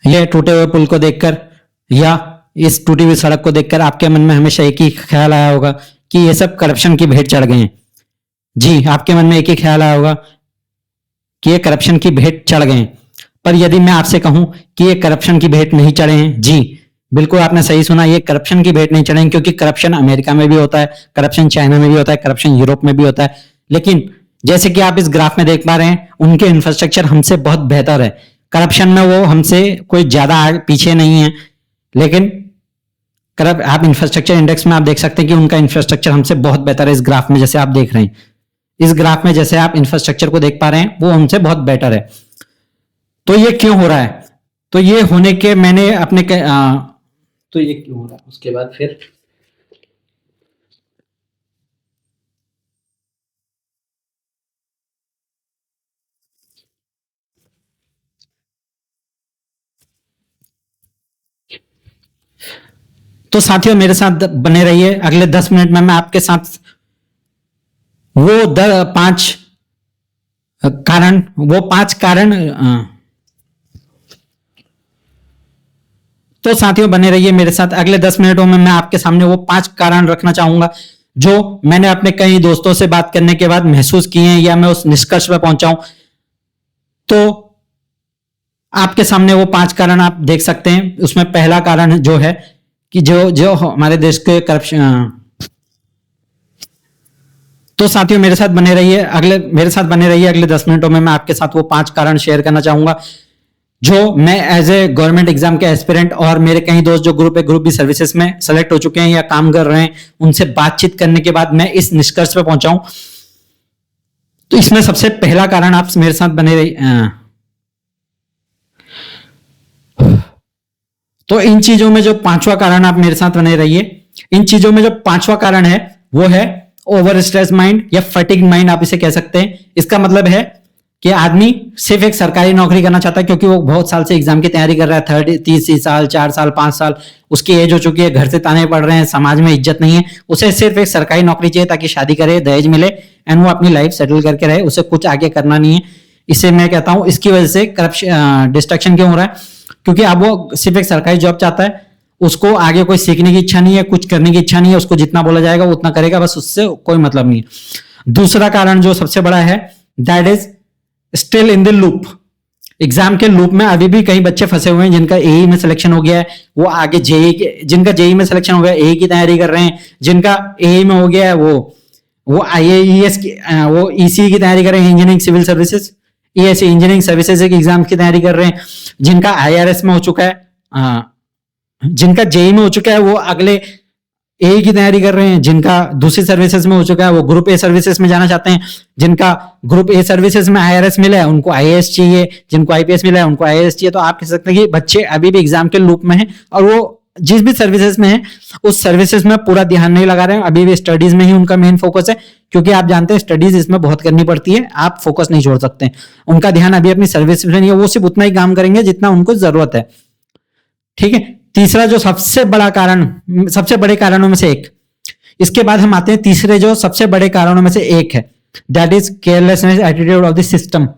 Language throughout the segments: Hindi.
ये टूटे हुए पुल को देखकर या इस टूटी हुई सड़क को देखकर आपके मन में हमेशा एक ही ख्याल आया होगा कि ये सब करप्शन की भेंट चढ़ गए हैं। जी, आपके मन में एक ही ख्याल आया होगा कि ये करप्शन की भेंट चढ़ गए हैं। पर यदि मैं आपसे कहूं कि ये करप्शन की भेंट नहीं चढ़े हैं, जी बिल्कुल आपने सही सुना, ये करप्शन की भेंट नहीं चढ़े हैं, क्योंकि करप्शन अमेरिका में भी होता है, करप्शन चाइना में भी होता है, करप्शन यूरोप में भी होता है। लेकिन जैसे कि आप इस ग्राफ में देख पा रहे हैं, उनके इंफ्रास्ट्रक्चर हमसे बहुत बेहतर है। करप्शन में वो हमसे कोई ज्यादा पीछे नहीं है, लेकिन आप इंफ्रास्ट्रक्चर इंडेक्स में आप देख सकते हैं कि उनका इंफ्रास्ट्रक्चर हमसे बहुत बेहतर है। इस ग्राफ में जैसे आप देख रहे हैं, इस ग्राफ में जैसे आप इंफ्रास्ट्रक्चर को देख पा रहे हैं, वो हमसे बहुत बेटर है। तो ये क्यों हो रहा है? तो ये होने के मैंने अपने तो ये क्यों हो रहा है, उसके बाद फिर तो साथियों मेरे साथ बने रहिए। अगले 10 मिनट में मैं आपके साथ वो 5 कारण तो साथियों बने रहिए मेरे साथ। अगले 10 मिनटों में मैं आपके सामने वो 5 कारण रखना चाहूंगा जो मैंने अपने कई दोस्तों से बात करने के बाद महसूस किए हैं, या मैं उस निष्कर्ष पर पहुंचा हूं। तो आपके सामने वो 5 कारण आप देख सकते हैं। उसमें पहला कारण जो है कि जो हमारे देश के करप्शन। तो साथियों मेरे साथ बने रहिए, अगले 10 मिनटों में मैं आपके साथ वो 5 कारण शेयर करना चाहूंगा जो मैं एज ए गवर्नमेंट एग्जाम के एस्पिरेंट और मेरे कई दोस्त जो ग्रुप बी सर्विसेज में सेलेक्ट हो चुके हैं या काम कर रहे हैं, उनसे बातचीत करने के बाद मैं इस निष्कर्ष पे पहुंचा हूं। तो इसमें सबसे पहला कारण आप मेरे साथ बने रहिए। तो इन चीजों में जो 5वां कारण आप मेरे साथ बने रहिए, इन चीजों में जो 5वां कारण है वो है ओवर स्ट्रेस माइंड या फटीग माइंड आप इसे कह सकते हैं। इसका मतलब है कि आदमी सिर्फ एक सरकारी नौकरी करना चाहता है क्योंकि वो बहुत साल से एग्जाम की तैयारी कर रहा है, 30 साल, 4 साल, 5 साल उसकी एज हो चुकी है, घर से ताने पड़ रहे हैं, समाज में इज्जत नहीं है, उसे सिर्फ एक सरकारी नौकरी चाहिए ताकि शादी करे, दहेज मिले एंड वो अपनी लाइफ सेटल करके रहे, उसे कुछ आगे करना नहीं है। इसे मैं कहता हूं इसकी वजह से करप्शन डिस्ट्रक्शन क्यों हो रहा है, क्योंकि अब वो सिर्फ एक सरकारी जॉब चाहता है, उसको आगे कोई सीखने की इच्छा नहीं है, कुछ करने की इच्छा नहीं है, उसको जितना बोला जाएगा वो उतना करेगा, बस उससे कोई मतलब नहीं है। दूसरा कारण जो सबसे बड़ा है, that is still in the loop. Exam के लूप में अभी भी कई बच्चे फंसे हुए हैं जिनका एई में सिलेक्शन हो गया है, वो आगे जिनका जेई में सिलेक्शन हो गया एई की तैयारी कर रहे हैं, जिनका एई में हो गया है वो आईएएस की वो ईसी की तैयारी कर रहे हैं, engineering civil services, ESC engineering services के एग्जाम की तैयारी कर रहे हैं, जिनका आईआरएस में हो चुका है, जिनका जेई में हो चुका है वो अगले ए की तैयारी कर रहे हैं, जिनका दूसरी सर्विसेज में हो चुका है वो ग्रुप ए सर्विसेज में जाना चाहते हैं, जिनका ग्रुप ए सर्विसेज में आईआरएस मिला है उनको आईएएस चाहिए, जिनको आईपीएस मिला है उनको आईएएस चाहिए। तो आप कह सकते हैं कि बच्चे अभी भी एग्जाम के लूप में हैं और वो जिस भी सर्विसेज में है उस सर्विसेज में पूरा ध्यान नहीं लगा रहे हैं, अभी भी स्टडीज में ही उनका मेन फोकस है, क्योंकि आप जानते हैं स्टडीज इसमें बहुत करनी पड़ती है, आप फोकस नहीं छोड़ सकते। उनका ध्यान अभी अपनी सर्विस में नहीं है, वो सिर्फ उतना ही काम करेंगे जितना उनको जरूरत है। ठीक है। तीसरा जो सबसे बड़ा कारण, सबसे बड़े कारणों में से एक, इसके बाद हम आते हैं तीसरे जो सबसे बड़े कारणों में से एक है, that is carelessness attitude of the system.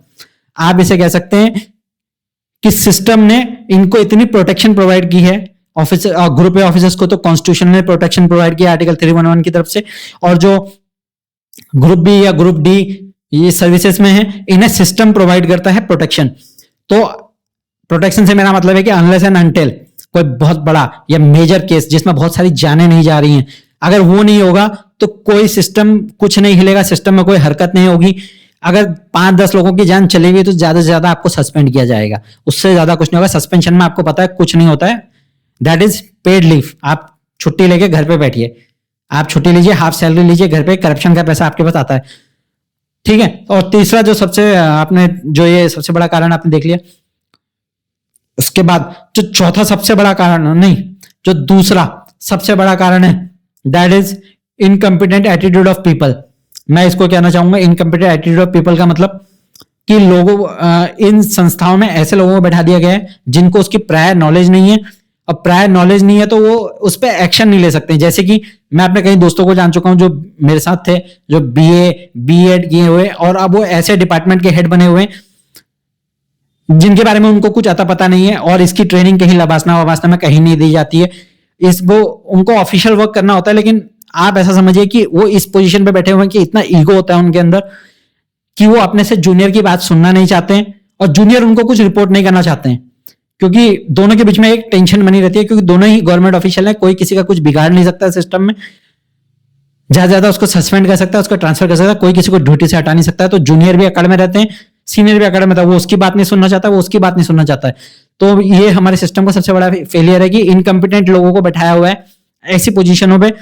आप इसे कह सकते हैं कि सिस्टम ने इनको इतनी प्रोटेक्शन प्रोवाइड की है, ऑफिस ग्रुप ए ऑफिसर्स को तो कॉन्स्टिट्यूशन ने प्रोटेक्शन प्रोवाइड किया आर्टिकल 311 की तरफ से, और जो ग्रुप बी या ग्रुप डी ये सर्विसेज में है इन्हें सिस्टम प्रोवाइड करता है प्रोटेक्शन। तो प्रोटेक्शन से मेरा मतलब है कि अनलेस एंड अनटिल कोई बहुत बड़ा या मेजर केस जिसमें बहुत सारी जानें नहीं जा रही हैं, अगर वो नहीं होगा तो कोई सिस्टम कुछ नहीं हिलेगा, सिस्टम में कोई हरकत नहीं होगी। अगर 5-10 लोगों की जान चली गई तो ज्यादा से ज्यादा आपको सस्पेंड किया जाएगा, उससे ज्यादा कुछ नहीं होगा। सस्पेंशन में आपको पता है कुछ नहीं होता है, दैट इज पेड लीव। आप छुट्टी लेके घर पे बैठिए, आप छुट्टी लीजिए, हाफ सैलरी लीजिए, घर पे करप्शन का पैसा आपके पास आता है। ठीक है। और तीसरा जो सबसे आपने जो ये सबसे बड़ा कारण आपने देख लिया, उसके बाद जो चौथा सबसे बड़ा कारण नहीं, जो दूसरा सबसे बड़ा कारण है, that is incompetent attitude of people. मैं इसको कहना चाहूंगा इनकम्पिटेंट एटीट्यूड ऑफ पीपल का मतलब कि लोगों इन संस्थाओं में ऐसे लोगों को बैठा दिया गया है जिनको उसकी प्रायर नॉलेज नहीं है, और प्रायर नॉलेज नहीं है तो वो उस पर एक्शन नहीं ले सकते। जैसे कि मैं अपने कई दोस्तों को जान चुका हूं जो मेरे साथ थे, जो बीए बीएड किए हुए और अब वो ऐसे डिपार्टमेंट के हेड बने हुए जिनके बारे में उनको कुछ अता पता नहीं है, और इसकी ट्रेनिंग कहीं लबासना वबासना में कहीं नहीं दी जाती है। इस वो उनको ऑफिशियल वर्क करना होता है, लेकिन आप ऐसा समझिए कि वो इस पोजीशन पे बैठे हुए हैं कि इतना ईगो होता है उनके अंदर कि वो अपने से जूनियर की बात सुनना नहीं चाहते हैं, और जूनियर उनको कुछ रिपोर्ट नहीं करना चाहते हैं, क्योंकि दोनों के बीच में एक टेंशन बनी रहती है, क्योंकि दोनों ही गवर्नमेंट ऑफिशियल है, कोई किसी का कुछ बिगाड़ नहीं सकता सिस्टम में। ज्यादा ज्यादा उसको सस्पेंड कर सकता है, उसको ट्रांसफर कर सकता है, कोई किसी को ड्यूटी से हटा नहीं सकता है। तो जूनियर भी अकड़ में रहते हैं, सीनियर भी अकड़ में था, वो उसकी बात नहीं सुनना चाहता, वो उसकी बात नहीं सुनना चाहता है। तो ये हमारे सिस्टम का सबसे बड़ा फेलियर है कि इनकम्पिटेंट लोगों को बैठाया हुआ है ऐसी पोजीशनों पे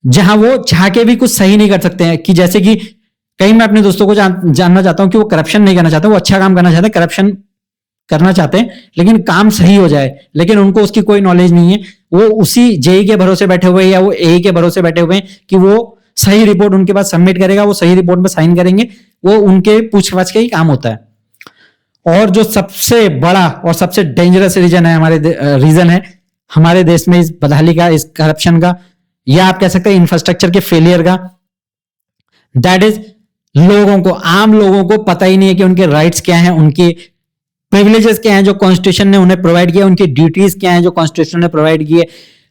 जहां वो चाह के भी कुछ सही नहीं कर सकते हैं। कि जैसे कि कहीं मैं अपने दोस्तों को जानना चाहता हूं कि वो करप्शन नहीं करना चाहते, वो अच्छा काम करना चाहते हैं, करप्शन करना चाहते हैं, लेकिन काम सही हो जाए, लेकिन उनको उसकी कोई नॉलेज नहीं है। वो उसी जेई के भरोसे बैठे हुए हैं या वो एई के भरोसे बैठे हुए हैं कि वो सही रिपोर्ट उनके पास सबमिट करेगा, वो सही रिपोर्ट में साइन करेंगे, वो उनके पूछ पाछ के ही काम होता है। और जो सबसे बड़ा और सबसे डेंजरस रीजन है हमारे देश में इस बदहाली का, इस करप्शन का, या आप कह सकते हैं इंफ्रास्ट्रक्चर के फेलियर का, दैट इज लोगों को, आम लोगों को पता ही नहीं है कि उनके राइट्स क्या हैं, उनके प्रिविलेजेस क्या हैं जो कॉन्स्टिट्यूशन ने उन्हें प्रोवाइड किया, उनकी ड्यूटीज क्या हैं जो कॉन्स्टिट्यूशन ने प्रोवाइड किए।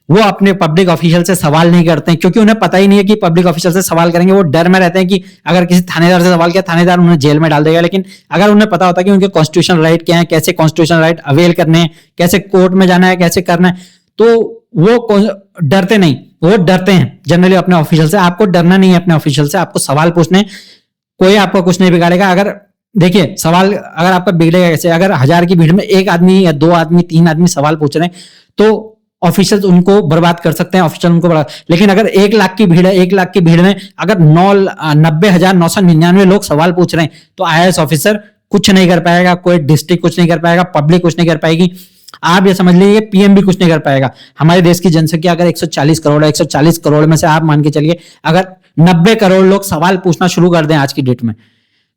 वो अपने पब्लिक ऑफिशियल से सवाल नहीं करते हैं, क्योंकि उन्हें पता ही नहीं है कि पब्लिक ऑफिशियल से सवाल करेंगे। वो डर में रहते हैं कि अगर किसी थानेदार से सवाल किया, थानेदार उन्हें जेल में डाल देगा। लेकिन अगर उन्हें पता होता कि उनके कॉन्स्टिट्यूशन राइट क्या है, कैसे कॉन्स्टिट्यूशन राइट अवेल करने हैं, कैसे कोर्ट में जाना है, कैसे करना है, तो वो डरते नहीं। वो डरते हैं जनरली अपने ऑफिशियल से। आपको डरना नहीं है अपने ऑफिशियल से, आपको सवाल पूछने, कोई आपको कुछ नहीं बिगाड़ेगा। अगर देखिए सवाल अगर आपका बिगड़ेगा कैसे, अगर 1000 की भीड़ में 1 आदमी या 2 आदमी 3 आदमी सवाल पूछ रहे हैं तो ऑफिशियल उनको बर्बाद कर सकते हैं, ऑफिशियल उनको बर्बाद। लेकिन अगर 1 लाख की भीड़ है, 1 लाख की भीड़ में अगर 90,999 लोग सवाल पूछ रहे हैं तो IAS ऑफिसर कुछ नहीं कर पाएगा, कोई डिस्ट्रिक्ट कुछ नहीं कर पाएगा, पब्लिक कुछ नहीं कर पाएगी। आप ये समझ लीजिए पीएम भी कुछ नहीं कर पाएगा। हमारे देश की जनसंख्या अगर 140 करोड़ है, 140 करोड़ में से आप मान के चलिए अगर 90 करोड़ लोग सवाल पूछना शुरू कर दें आज की डेट में,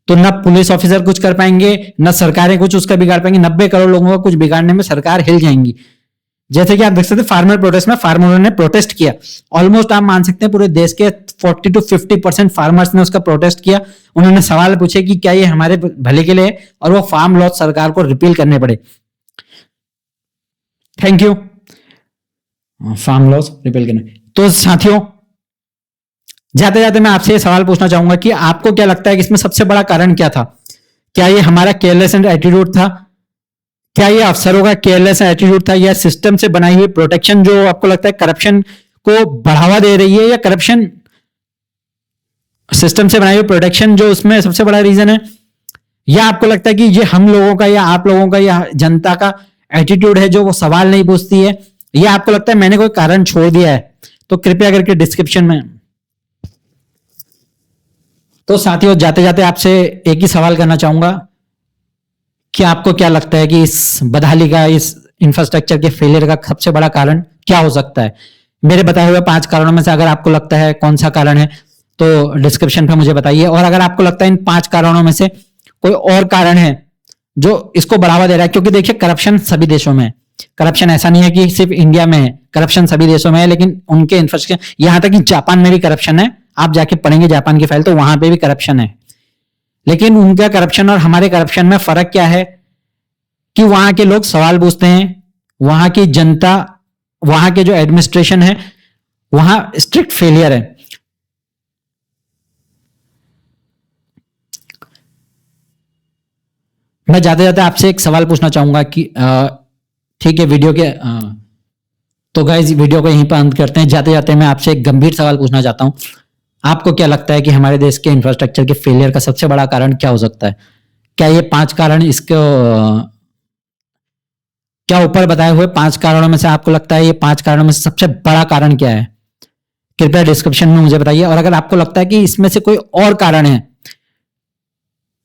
तो न पुलिस ऑफिसर कुछ कर पाएंगे, न सरकारें कुछ उसका बिगाड़ पाएंगी। 90 करोड़ लोगों का कुछ बिगाड़ने में सरकार हिल जाएंगी। जैसे कि आप देख सकते हैं फार्मर प्रोटेस्ट में फार्मरों ने प्रोटेस्ट किया, ऑलमोस्ट आप मान सकते हैं पूरे देश के 40 to 50% फार्मर्स ने उसका प्रोटेस्ट किया। उन्होंने सवाल पूछे कि क्या ये हमारे भले के लिए, और वो फार्म लॉ सरकार को रिपील करने पड़े। Thank you. Farm laws repeal करने। तो साथियों, जाते जाते मैं आपसे ये सवाल पूछना चाहूंगा कि आपको क्या लगता है कि इसमें सबसे बड़ा कारण क्या था? क्या ये हमारा केयरलेस एटीट्यूड था? क्या ये अफसरों का केयरलेस एटीट्यूड था, या सिस्टम से बनाई हुई प्रोटेक्शन जो आपको लगता है करप्शन को बढ़ावा दे रही है, या करप्शन सिस्टम से बनाई हुई प्रोटेक्शन जो उसमें सबसे बड़ा रीजन है? या आपको लगता है कि ये हम लोगों का या आप लोगों का या जनता का एटीट्यूड है जो वो सवाल नहीं पूछती है? या आपको लगता है मैंने कोई कारण छोड़ दिया है? तो कृपया करके डिस्क्रिप्शन में। तो साथियों, जाते जाते आपसे एक ही सवाल करना चाहूंगा कि आपको क्या लगता है कि इस बदहाली का, इस इंफ्रास्ट्रक्चर के फेलियर का सबसे बड़ा कारण क्या हो सकता है? मेरे बताए हुए 5 कारणों में से अगर आपको लगता है कौन सा कारण है तो डिस्क्रिप्शन पे मुझे बताइए। और अगर आपको लगता है इन 5 कारणों में से कोई और कारण है जो इसको बढ़ावा दे रहा है, क्योंकि देखिए करप्शन सभी देशों में है। करप्शन ऐसा नहीं है कि सिर्फ इंडिया में है, करप्शन सभी देशों में है। लेकिन उनके इंफ्रास्ट्रक्चर, यहां तक कि जापान में भी करप्शन है। आप जाके पढ़ेंगे जापान की फाइल तो वहां पे भी करप्शन है। लेकिन उनका करप्शन और हमारे करप्शन में फर्क क्या है कि वहां के लोग सवाल पूछते हैं, वहां की जनता, वहां के जो एडमिनिस्ट्रेशन है वहां स्ट्रिक्ट फेलियर है। मैं जाते जाते आपसे एक सवाल पूछना चाहूंगा कि ठीक है, वीडियो के तो गाइस वीडियो को यहीं पर अंत करते हैं। जाते जाते मैं आपसे एक गंभीर सवाल पूछना चाहता हूं, आपको क्या लगता है कि हमारे देश के इंफ्रास्ट्रक्चर के फेलियर का सबसे बड़ा कारण क्या हो सकता है? क्या ये 5 कारण, इसको क्या ऊपर बताए हुए 5 कारणों में से आपको लगता है ये 5 कारणों में से सबसे बड़ा कारण क्या है? कृपया डिस्क्रिप्शन में मुझे बताइए। और अगर आपको लगता है कि इसमें से कोई और कारण है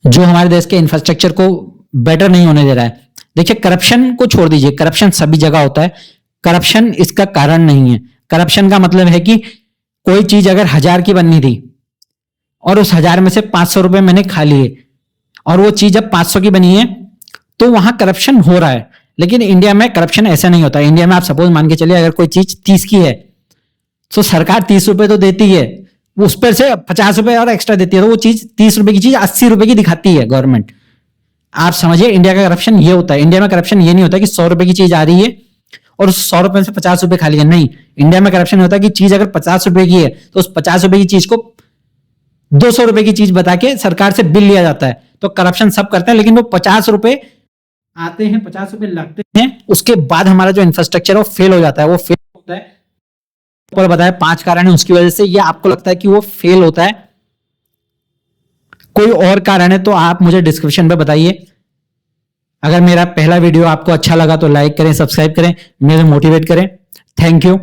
जो हमारे देश के इंफ्रास्ट्रक्चर को बेटर नहीं होने दे रहा है, देखिए करप्शन को छोड़ दीजिए, करप्शन सभी जगह होता है, करप्शन इसका कारण नहीं है। करप्शन का मतलब है कि कोई चीज अगर 1000 की बननी थी और उस 1000 में से 500 रुपए मैंने खा लिए और वो चीज अब 500 की बनी है, तो वहां करप्शन हो रहा है। लेकिन इंडिया में करप्शन ऐसा नहीं होता। इंडिया में आप सपोज मान के चलिए अगर कोई चीज 30 की है तो सरकार 30 रुपए तो देती है, उस पर से 50 रुपए और एक्स्ट्रा देती है, तो वो चीज 30 रुपए की चीज 80 रुपए की दिखाती है गवर्नमेंट। आप समझिए इंडिया का करप्शन ये होता है। इंडिया में करप्शन ये नहीं होता कि 100 रुपए की चीज आ रही है और 100 रुपए से 50 रुपए खा लिया, नहीं। इंडिया में करप्शन होता है कि चीज अगर 50 रुपए की है तो उस 50 रुपए की चीज को 200 रुपए की चीज बता के सरकार से बिल लिया जाता है। तो करप्शन सब करते हैं, लेकिन वो 50 रुपए आते हैं, 50 रुपए लगते हैं, उसके बाद हमारा जो इंफ्रास्ट्रक्चर है वो फेल हो जाता है। वो फेल होता है, ऊपर बताया 5 कारण है, उसकी वजह से ये आपको लगता है कि वो फेल होता है। कोई और कारण है तो आप मुझे डिस्क्रिप्शन में बताइए। अगर मेरा पहला वीडियो आपको अच्छा लगा तो लाइक करें, सब्सक्राइब करें, मुझे मोटिवेट करें। Thank you.